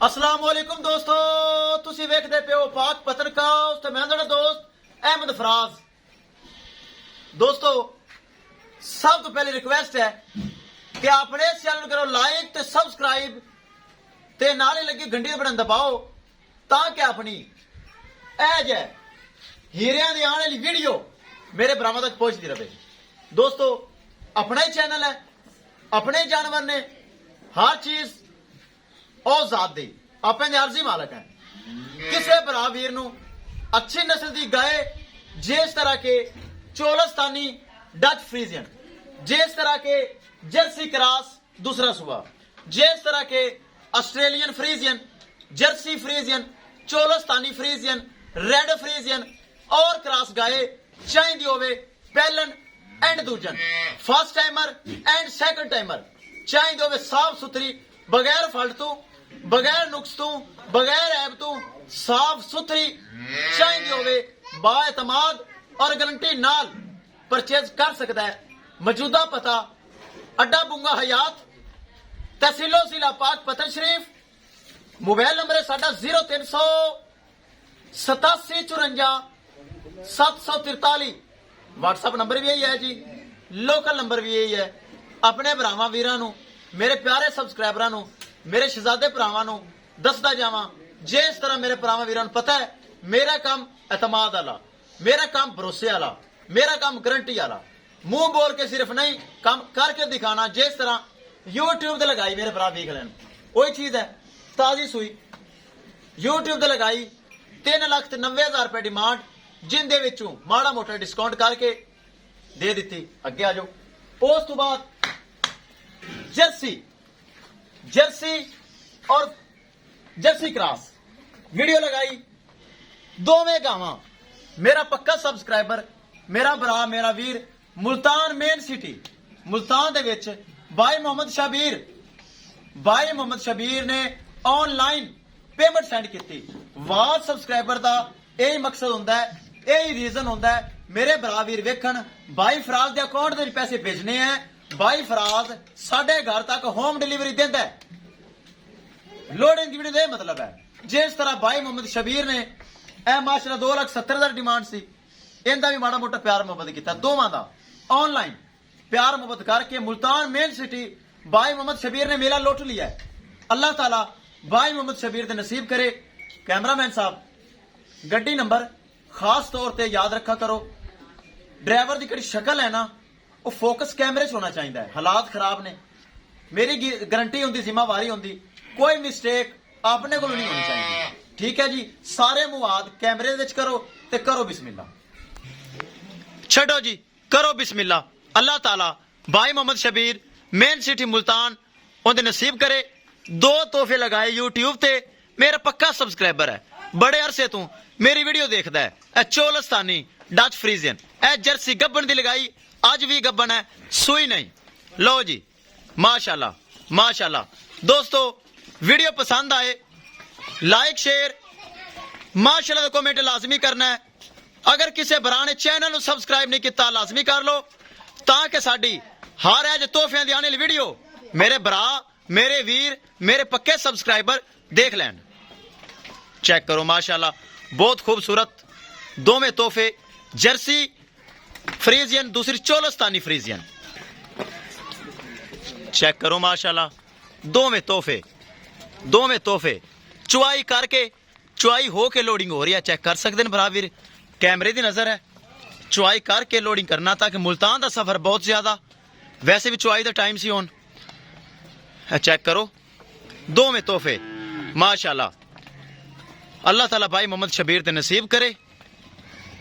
अस्सलाम वालेकुम दोस्तों, तुसी वेखदे पे हो पाक पत्रकार ते मैं तुहाडा दोस्त अहमद फराज। दोस्तों सब तो पहले रिक्वेस्ट है कि अपने इस चैनल करो लाइक ते सब्सक्राइब ते नाल ही लगी घंटी दे बटन दबाओ ताकि अपनी एज है हीरियां दी आने वाली वीडियो मेरे बराबर तक पहुंचती रहे। दोस्तों अपना ही चैनल है, अपने जानवर ने, हर चीज और जात दी अपने अर्जी मालक है। किसी भरा वीर नू अच्छी नस्ल की गाय जिस तरह के चोलस्तानी डच फ्रीजियन, जिस तरह के जर्सी क्रॉस दूसरा सुबह, जिस तरह के Australian Friesian, Jersey Friesian, Cholistani Friesian, red Friesian और क्रॉस गाय चाहिए होवे पहलन एंड दूजन, first timer and second timer चाहिए होवे साफ सुथरी, बगैर फल्टू, बगैर नुक्स तू, बगैर ऐब तू साफ सुथरी चाहिए होवे बाएतमाद और गारंटी नाल परचेज कर सकता है। मौजूदा पता अड्डा बुंगा हयात, तहसीलो जिला पाक पतन शरीफ, मोबाइल नंबर है साडा 0300 87 54 743। व्हाट्सएप नंबर भी यही है जी, लोकल नंबर भी यही है। अपने भरावां वीरां नू, मेरे प्यारे सबसक्राइबरां नू, मेरे शहजादे भरावां नू दसदा जावां, जिस तरह मेरे भरावां वीरां नू पता है मेरा काम एतमाद वाला, मेरा काम भरोसे वाला, मेरा काम गारंटी वाला, मुंह बोल के सिर्फ नहीं काम करके दिखाना। जिस तरह यूट्यूब ते लगाई मेरे भरा वेख लैन, वही चीज है ताजी सुई यूट्यूब ते लगाई 3,90,000 रुपए डिमांड, जिंदे विचों माड़ा मोटा डिस्काउंट करके दे दी। अगे आ जाओ। उस तो बाद जर्सी और जर्सी क्रॉस वीडियो लगाई, दोवें गावां मेरा पक्का सबसक्राइबर, मेरा भरा, मेरा वीर मुल्तान मेन सिटी मुल्तान दे विच भाई मोहम्मद शबीर ने ऑनलाइन पेमेंट सेंड की। वाह सबसक्राइबर का यही मकसद होंदा है, यही रीजन होंदा है मेरे भरा वीर वेखन भाई फराज के अकाउंट में पैसे भेजने हैं, भाई फराज साडे घर तक होम डिलीवरी देंदा है। लोडिंग वीडियो का मतलब है जिस तरह भाई मोहम्मद शबीर ने माशाल्लाह 2,70,000 डिमांड सी, इनका भी माड़ा मोटा प्यार मोहब्बत किया, दोवां दा ऑनलाइन प्यार मोहब्बत करके मुल्तान मेन सिटी भाई मोहम्मद शबीर ने मेला लुट लिया है। अल्लाह ताला भाई मोहम्मद शबीर दे नसीब करे। कैमरामैन साहब गड्डी नंबर खास तौर पर याद रखा करो, ड्राइवर की जी शक्ल है ना वो फोकस कैमरे च होना चाहिए है। हालात खराब ने, मेरी गारंटी होंगी, जिम्मेवारी होंगी, कोई मिस्टेक अपने को नहीं होनी चाहिए। ठीक है जी, सारे मुआद कैमरे विच करो ते करो बिस्मिल्ला, छड़ो जी करो बिस्मिल्ला। अल्लाह ताला भाई मोहम्मद शबीर मेन सिटी मुल्तान उनके नसीब करे। 2 तोहफे लगाए यूट्यूब ते, मेरा पक्का सबसक्राइबर है, बड़े अरसे तू मेरी वीडियो देखता है। ए चोलस्तानी डच फ्रीजियन, ए जर्सी गब्बन दी लगाई, अज भी गब्बन है, सुई नहीं। लो जी माशाल्लाह माशाल्लाह। दोस्तों वीडियो पसंद आए लाइक शेयर माशाल्लाह तो कमेंट लाजमी करना है। अगर किसी भरा ने चैनल को सब्सक्राइब नहीं किया लाजमी कर लो, ताकि साडी हर अज तोहफियां दी आने वाली वीडियो मेरे भरा, मेरे वीर, मेरे पक्के सबसक्राइबर देख लैन। चेक करो माशाल्लाह, बहुत खूबसूरत दोवें तोहफे, जर्सी फ्रीजियन, दूसरी चोलस्तानी फ्रीजियन। चेक करो माशाल्लाह, दोवें तोहफे चुआई करके, चुआई हो के लोडिंग हो रही है, चेक कर सकते हैं भरा वीर, कैमरे की नजर है। चुआई करके लोडिंग करना ताकि मुल्तान का सफर बहुत ज्यादा, वैसे भी चुआई का टाइम सी होन। चेक करो दोवें तोहफे माशाल्लाह। अल्लाह ताला भाई मोहम्मद शबीर ते नसीब करे।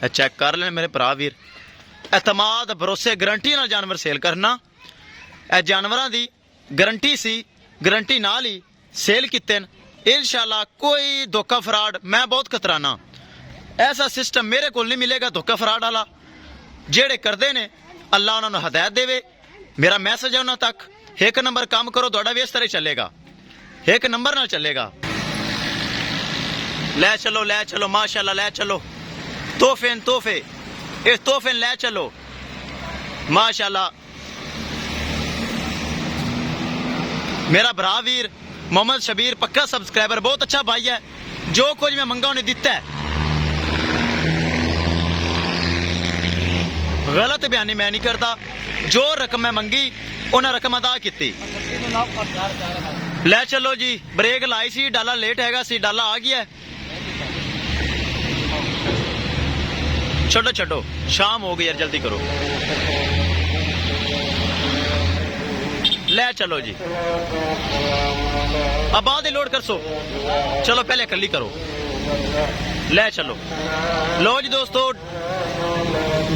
चेक कर लें मेरे भरा वीर, एतमाद भरोसे गारंटी नाल जानवर सेल करना। ए जानवरां दी गारंटी सी, गारंटी नाल ही सेल किते इंशाल्लाह। कोई धोखा फराड मैं बहुत खतराना, ऐसा सिस्टम मेरे को नहीं मिलेगा धोखा फराड वाला। जेड़े करते ने अल्लाह उन्होंने हदायत देवे। मेरा मैसेज है उन्होंने तक, एक नंबर काम करो, थोड़ा भी इस तरह चलेगा, एक नंबर नाल चलेगा। ले चलो माशाल्लाह, ले चलो तोहफे इस तोहफे ले चलो माशाल्लाह। मेरा भरा वीर मोहम्मद शबीर पक्का सब्सक्राइबर, बहुत अच्छा भाई है। जो कुछ मैं मंगा उन्हें दिता है। गलत बयानी मैं नहीं करता। जो रकम मैं मंगी उन्हें रकम अदा की। ले चलो जी, ब्रेक लाई सी, डाला लेट हैगा सी, डाला आ गया। छोड़ो छोड़ो, शाम हो गई यार, जल्दी करो। ले चलो जी, अब बाद ही लोड कर सो। चलो पहले कली करो। ले चलो। लो जी दोस्तों,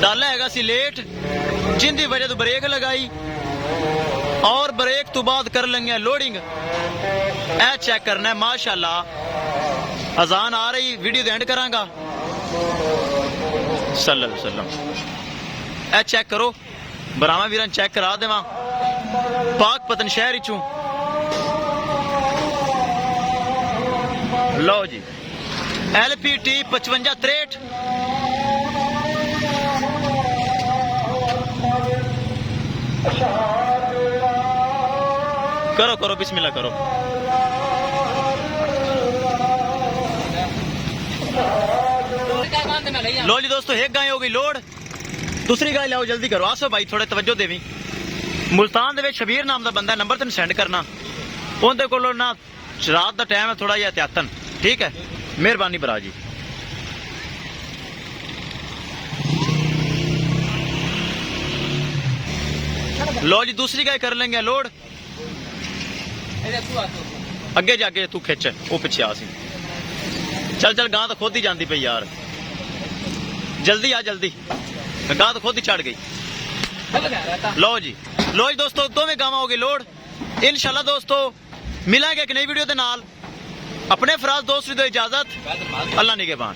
डाला हैगा सी लेट, जिंदी वजह तो ब्रेक लगाई और ब्रेक तो बाद कर लेंगे लोडिंग। ए चेक करना है, माशाल्लाह अजान आ रही, वीडियो एंड करांगा। सल्लल्लाहु अलैहि वसल्लम। ए चेक करो, बरामा वीरन चेक करा देवा। पाक पतन शहर चू। लो जी, LPT 5563। करो करो, बिस्मिल्लाह करो। लो जी दोस्तों, एक गाय हो गई लोड, दूसरी गाय लाओ, जल्दी करो। आसो भाई थोड़े तवज्जो देवी। मुल्तान दे शबीर नाम का बंदा, नंबर तेन सेंड करना। उनके कोलो ना रात का टाइम है, थोड़ा जिहा एहतियातन, ठीक है? मेहरबानी भरा जी। लो जी, दूसरी गाय कर लेंगे लोड। अगे जाके तू खिंच, वो पिछे आ सी। चल चल, गां तो खुद ही जाती पई यार, जल्दी आ जल्दी, गां तो खुद ही चढ़ गई। लो जी दोस्तों, दोवें गावां हो गई लोड। इंशाल्लाह दोस्तों मिलांगे एक नई वीडियो के नाल। अपने फराज दोस्त दो इजाजत, अल्लाह निगहबान।